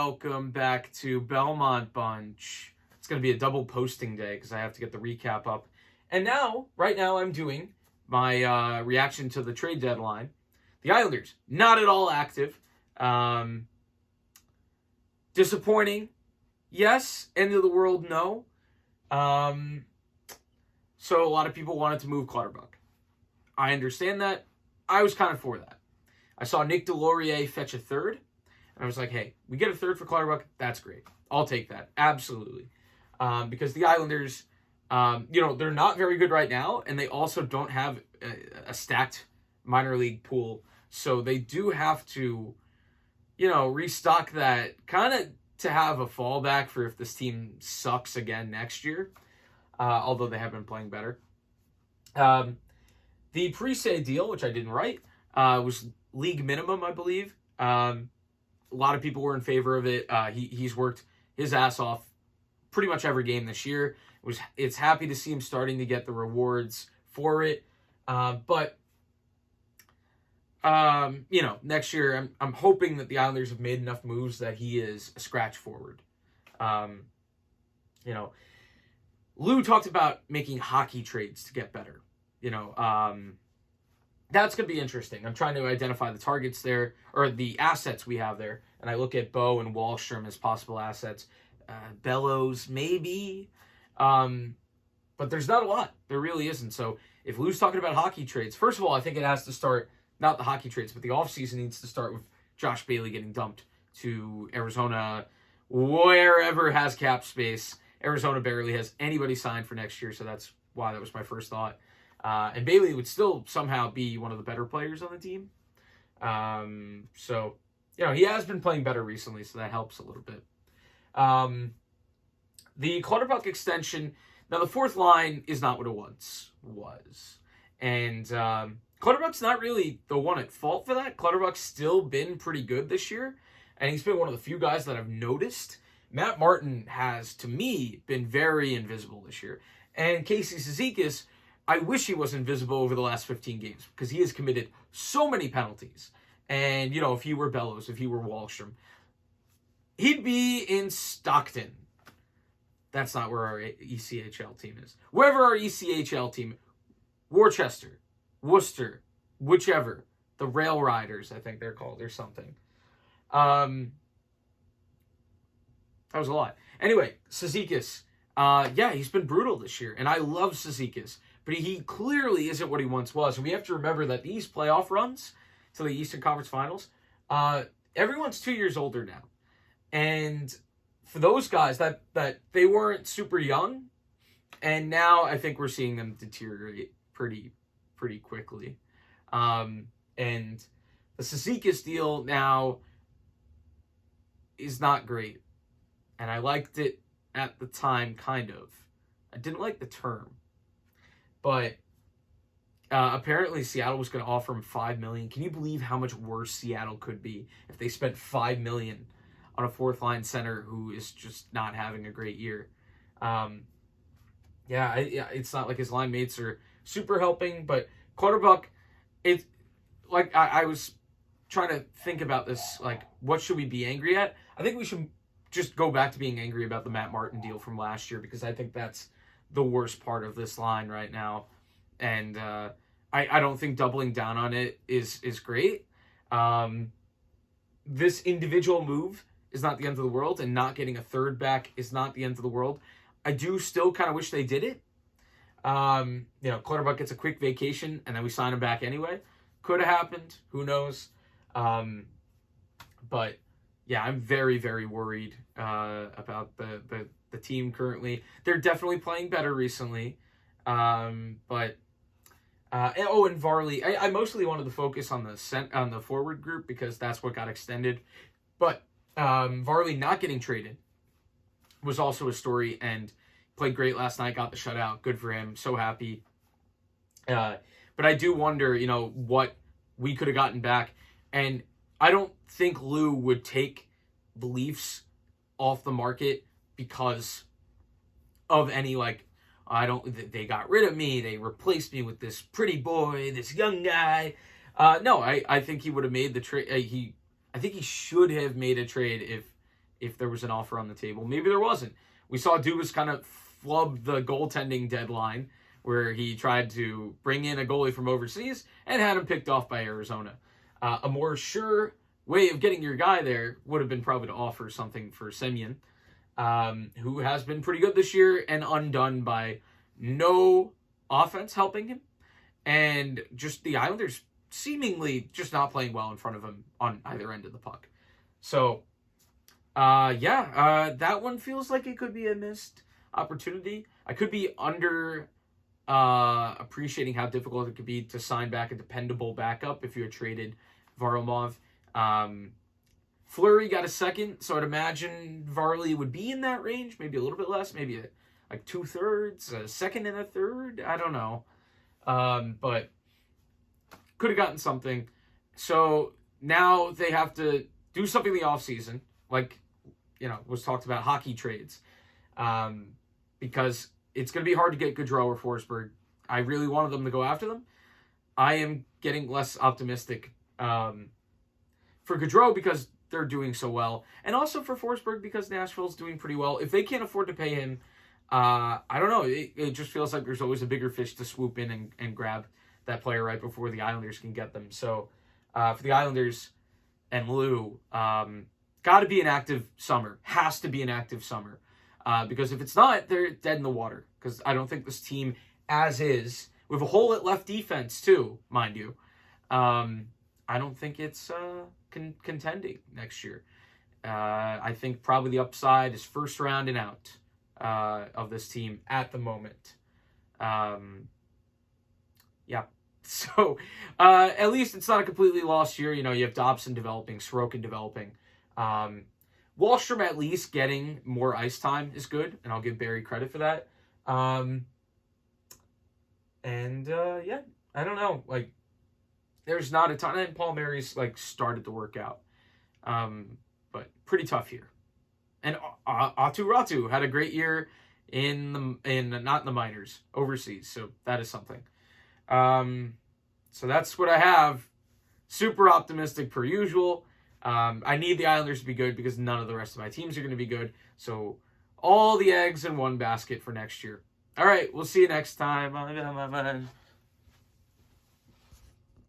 welcome back to Belmont Bunch. It's going to be a double posting day because I have to get the recap up. And right now, I'm doing my reaction to the trade deadline. The Islanders, not at all active. Disappointing, yes. End of the world, no. So a lot of people wanted to move Clutterbuck. I understand that. I was kind of for that. I saw Nick Deslauriers fetch a third. And I was like, hey, we get a third for Clutterbuck. That's great. I'll take that. Absolutely. Because the Islanders, they're not very good right now. And they also don't have a stacked minor league pool. So they do have to, restock that kind of to have a fallback for if this team sucks again next year. Although they have been playing better. The Parise deal, which I didn't write, was league minimum, I believe. A lot of people were in favor of it. He's worked his ass off pretty much every game this year. It's happy to see him starting to get the rewards for it. But next year, I'm hoping that the Islanders have made enough moves that he is a scratch forward. Lou talked about making hockey trades to get better. That's going to be interesting. I'm trying to identify the targets there, or the assets we have there. And I look at Bo and Wahlstrom as possible assets. Bellows, maybe. But there's not a lot. There really isn't. So if Lou's talking about hockey trades, first of all, I think it has to start, not the hockey trades, but the offseason needs to start with Josh Bailey getting dumped to Arizona, wherever has cap space. Arizona barely has anybody signed for next year, so that's why that was my first thought. And Bailey would still somehow be one of the better players on the team. He has been playing better recently, so that helps a little bit. The Clutterbuck extension, now the fourth line is not what it once was. And Clutterbuck's not really the one at fault for that. Clutterbuck's still been pretty good this year, and he's been one of the few guys that I've noticed. Matt Martin has, to me, been very invisible this year. And Casey Cizikas, I wish he was invisible over the last 15 games because he has committed so many penalties. And, if he were Bellows, if he were Wahlstrom, he'd be in Stockton. That's not where our ECHL team is. Wherever our ECHL team, Worcester, Worcester, whichever. The Rail Riders, I think they're called, or something. That was a lot. Anyway, Cizikas. He's been brutal this year, and I love Cizikas. But he clearly isn't what he once was. And we have to remember that these playoff runs to the Eastern Conference Finals, everyone's 2 years older now. And for those guys, that they weren't super young. And now I think we're seeing them deteriorate pretty quickly. And the Cizikas deal now is not great. And I liked it at the time, kind of. I didn't like the term. But apparently Seattle was going to offer him $5 million. Can you believe how much worse Seattle could be if they spent $5 million on a fourth line center who is just not having a great year? It's not like his line mates are super helping, but Clutterbuck, it's like I was trying to think about this, like, what should we be angry at? I think we should just go back to being angry about the Matt Martin deal from last year, because I think that's the worst part of this line right now. And I don't think doubling down on it is great. This individual move is not the end of the world, and not getting a third back is not the end of the world. I do still kind of wish they did it. Clutterbuck gets a quick vacation, and then we sign him back anyway. Could have happened. Who knows? But yeah, I'm very, very worried about the team currently. They're definitely playing better recently. And Varley. I mostly wanted to focus on the forward group because that's what got extended. But Varley not getting traded was also a story, and played great last night. Got the shutout. Good for him. So happy. But I do wonder, what we could have gotten back. And I don't think Lou would take the Leafs off the market because of any, they got rid of me. They replaced me with this pretty boy, this young guy. No, I think he would have made the trade. I think he should have made a trade if there was an offer on the table. Maybe there wasn't. We saw Dubas kind of flub the goaltending deadline where he tried to bring in a goalie from overseas and had him picked off by Arizona. A more sure way of getting your guy there would have been probably to offer something for Semyon, who has been pretty good this year and undone by no offense helping him, and just the Islanders seemingly just not playing well in front of him on either end of the puck. So, that one feels like it could be a missed opportunity. I could be appreciating how difficult it could be to sign back a dependable backup if you had traded Varlamov. Fleury got a second, so I'd imagine Varley would be in that range, maybe a little bit less, maybe like 2/3, a second and a third. I don't know. But could have gotten something. So now they have to do something in the offseason, like, was talked about hockey trades. Because it's going to be hard to get Gaudreau or Forsberg. I really wanted them to go after them. I am getting less optimistic for Gaudreau because they're doing so well. And also for Forsberg because Nashville's doing pretty well. If they can't afford to pay him, I don't know. It just feels like there's always a bigger fish to swoop in and grab that player right before the Islanders can get them. So for the Islanders and Lou, got to be an active summer. Has to be an active summer. Because if it's not, they're dead in the water. Because I don't think this team, as is, with a hole at left defense too, mind you, I don't think it's contending next year. I think probably the upside is first round and out of this team at the moment. So at least it's not a completely lost year. You have Dobson developing, Sorokin developing. Wahlstrom at least getting more ice time is good, and I'll give Barry credit for that. I don't know. Like, there's not a ton, and Paul Mary's started to work out, but pretty tough here. And Aatu Ratu had a great year not in the minors, overseas, so that is something. So that's what I have. Super optimistic per usual. I need the Islanders to be good because none of the rest of my teams are going to be good. So all the eggs in one basket for next year. All right, we'll see you next time.